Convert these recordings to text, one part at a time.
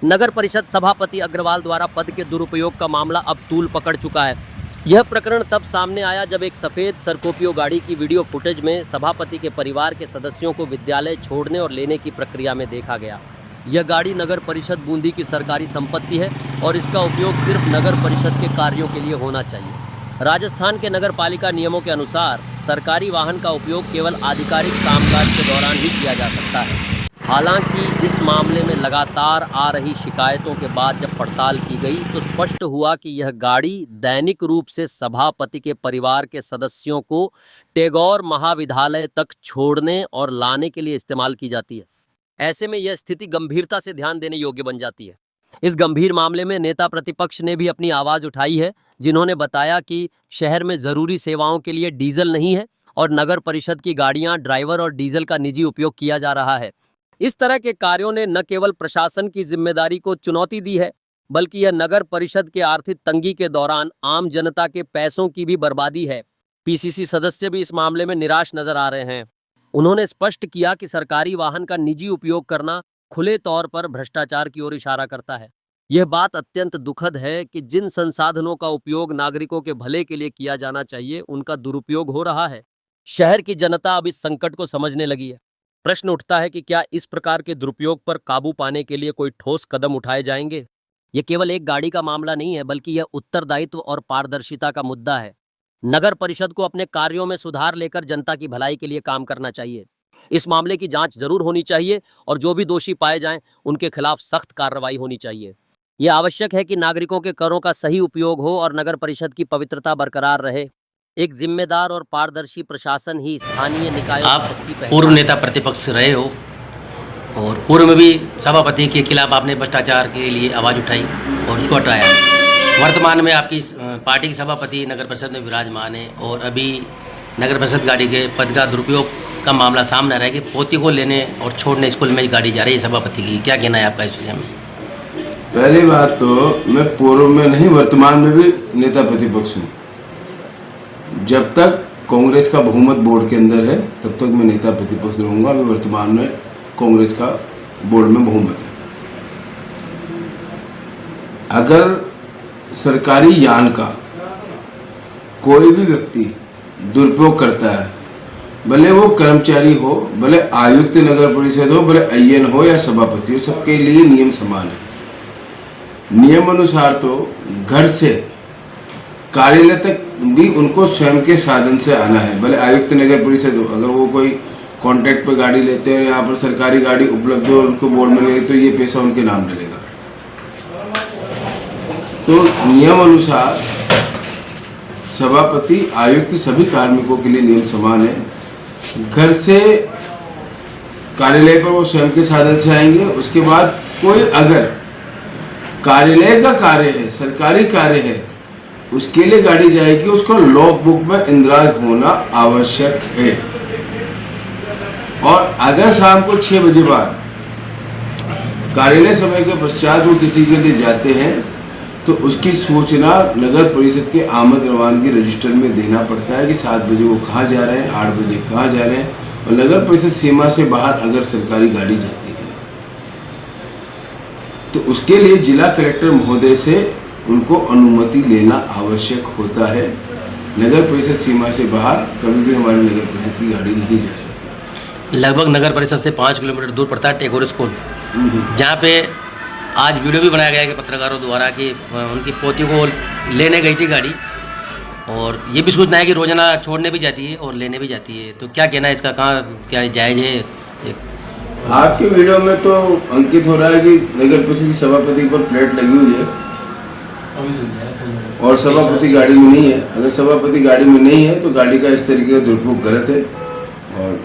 नगर परिषद सभापति अग्रवाल द्वारा पद के दुरुपयोग का मामला अब तूल पकड़ चुका है। यह प्रकरण तब सामने आया जब एक सफ़ेद स्कॉर्पियो गाड़ी की वीडियो फुटेज में सभापति के परिवार के सदस्यों को विद्यालय छोड़ने और लेने की प्रक्रिया में देखा गया। यह गाड़ी नगर परिषद बूंदी की सरकारी संपत्ति है और इसका उपयोग सिर्फ नगर परिषद के कार्यों के लिए होना चाहिए। राजस्थान के नगर पालिका नियमों के अनुसार सरकारी वाहन का उपयोग केवल आधिकारिक कामकाज के दौरान ही किया जा सकता है। हालांकि इस मामले में लगातार आ रही शिकायतों के बाद जब पड़ताल की गई तो स्पष्ट हुआ कि यह गाड़ी दैनिक रूप से सभापति के परिवार के सदस्यों को टैगोर महाविद्यालय तक छोड़ने और लाने के लिए इस्तेमाल की जाती है। ऐसे में यह स्थिति गंभीरता से ध्यान देने योग्य बन जाती है। इस गंभीर मामले में नेता प्रतिपक्ष ने भी अपनी आवाज़ उठाई है, जिन्होंने बताया कि शहर में ज़रूरी सेवाओं के लिए डीजल नहीं है और नगर परिषद की गाड़ियां ड्राइवर और डीजल का निजी उपयोग किया जा रहा है। इस तरह के कार्यों ने न केवल प्रशासन की जिम्मेदारी को चुनौती दी है, बल्कि यह नगर परिषद के आर्थिक तंगी के दौरान आम जनता के पैसों की भी बर्बादी है। पीसीसी सदस्य भी इस मामले में निराश नजर आ रहे हैं। उन्होंने स्पष्ट किया कि सरकारी वाहन का निजी उपयोग करना खुले तौर पर भ्रष्टाचार की ओर इशारा करता है। यह बात अत्यंत दुखद है कि जिन संसाधनों का उपयोग नागरिकों के भले के लिए किया जाना चाहिए, उनका दुरुपयोग हो रहा है। शहर की जनता अब इस संकट को समझने लगी है। प्रश्न उठता है कि क्या इस प्रकार के दुरुपयोग पर काबू पाने के लिए कोई ठोस कदम उठाए जाएंगे? यह केवल एक गाड़ी का मामला नहीं है, बल्कि यह उत्तरदायित्व और पारदर्शिता का मुद्दा है। नगर परिषद को अपने कार्यों में सुधार लेकर जनता की भलाई के लिए काम करना चाहिए। इस मामले की जांच जरूर होनी चाहिए और जो भी दोषी पाए जाएं, उनके खिलाफ सख्त कार्रवाई होनी चाहिए। यह आवश्यक है कि नागरिकों के करों का सही उपयोग हो और नगर परिषद की पवित्रता बरकरार रहे। एक जिम्मेदार और पारदर्शी प्रशासन ही स्थानीय निकायों की सच्ची पहचान। पूर्व नेता प्रतिपक्ष रहे हो और पूर्व में भी सभापति के खिलाफ आपने भ्रष्टाचार के लिए आवाज़ उठाई और उसको हटाया। वर्तमान में आपकी पार्टी के सभापति नगर परिषद में विराजमान है और अभी नगर परिषद गाड़ी के पद का दुरुपयोग का मामला सामने आ रहा है कि पोती को लेने और छोड़ने स्कूल में गाड़ी जा रही है सभापति की। क्या कहना है आपका इस विषय में? पहली बात तो मैं पूर्व में नहीं, वर्तमान में भी नेता प्रतिपक्ष हूँ। जब तक कांग्रेस का बहुमत बोर्ड के अंदर है तब तक मैं नेता प्रतिपक्ष रहूँगा। अभी वर्तमान में कांग्रेस का बोर्ड में बहुमत है। अगर सरकारी यान का कोई भी व्यक्ति दुरुपयोग करता है, भले वो कर्मचारी हो, भले आयुक्त नगर परिषद हो, भले आईएन हो या सभापति हो, सबके लिए नियम समान है। नियम अनुसार तो घर से कार्यालय तक भी उनको स्वयं के साधन से आना है। भले आयुक्त नगर परिषद हो, अगर वो कोई कॉन्ट्रैक्ट पर गाड़ी लेते हैं, यहाँ पर सरकारी गाड़ी उपलब्ध हो, उनको बोर्ड में ले तो ये पैसा उनके नाम डलेगा। तो नियम अनुसार सभापति, आयुक्त, सभी कार्मिकों के लिए नियम समान है। घर से कार्यालय पर वो स्वयं के साधन से आएंगे। उसके बाद कोई अगर कार्यालय का कार्य है, सरकारी कार्य है, उसके लिए गाड़ी जाएगी, उसको लॉग बुक में इंदराज होना आवश्यक है। और अगर शाम को 6 बजे बाद कार्यालय समय के पश्चात वो किसी के लिए जाते हैं तो उसकी सूचना नगर परिषद के आमद रवानगी रजिस्टर में देना पड़ता है कि 7 बजे वो कहाँ जा रहे हैं, 8 बजे कहाँ जा रहे हैं। और नगर परिषद सीमा से बाहर अगर सरकारी गाड़ी जाती है तो उसके लिए जिला कलेक्टर महोदय से उनको अनुमति लेना आवश्यक होता है। नगर परिषद सीमा से बाहर कभी भी हमारी नगर परिषद की गाड़ी नहीं जा सकती। लगभग नगर परिषद से 5 किलोमीटर दूर पड़ता है टैगोर स्कूल, जहाँ पे आज वीडियो भी बनाया गया कि पत्रकारों द्वारा कि उनकी पोती को लेने गई थी गाड़ी, और ये भी सूचना है कि रोजाना छोड़ने भी जाती है और लेने भी जाती है। तो क्या कहना है इसका, कहाँ क्या जायज़ है? आपके वीडियो में तो अंकित हो रहा है कि नगर परिषद की सभापति पर प्लेट लगी हुई है और सभापति गाड़ी में नहीं है। अगर सभापति गाड़ी में नहीं है तो गाड़ी का इस तरीके का दुरुपयोग गलत है और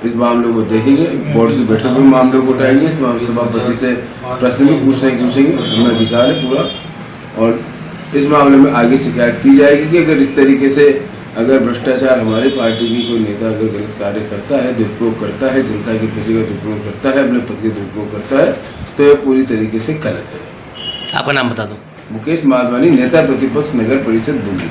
इस मामले को देखेंगे। बोर्ड की बैठक में मामले को उठाएंगे। इस मामले सभापति से प्रश्न भी पूछेंगे, हमें अधिकार है पूरा। और इस मामले में आगे शिकायत की जाएगी कि अगर इस तरीके से अगर भ्रष्टाचार हमारी पार्टी की कोई नेता अगर गलत कार्य करता है, दुरुपयोग करता है, जनता के पैसे का दुरुपयोग करता है, अपने पद के दुरुपयोग करता है, तो यह पूरी तरीके से गलत है। आपका नाम बता दो। मुकेश माधवानी, नेता प्रतिपक्ष, नगर परिषद बूंदी।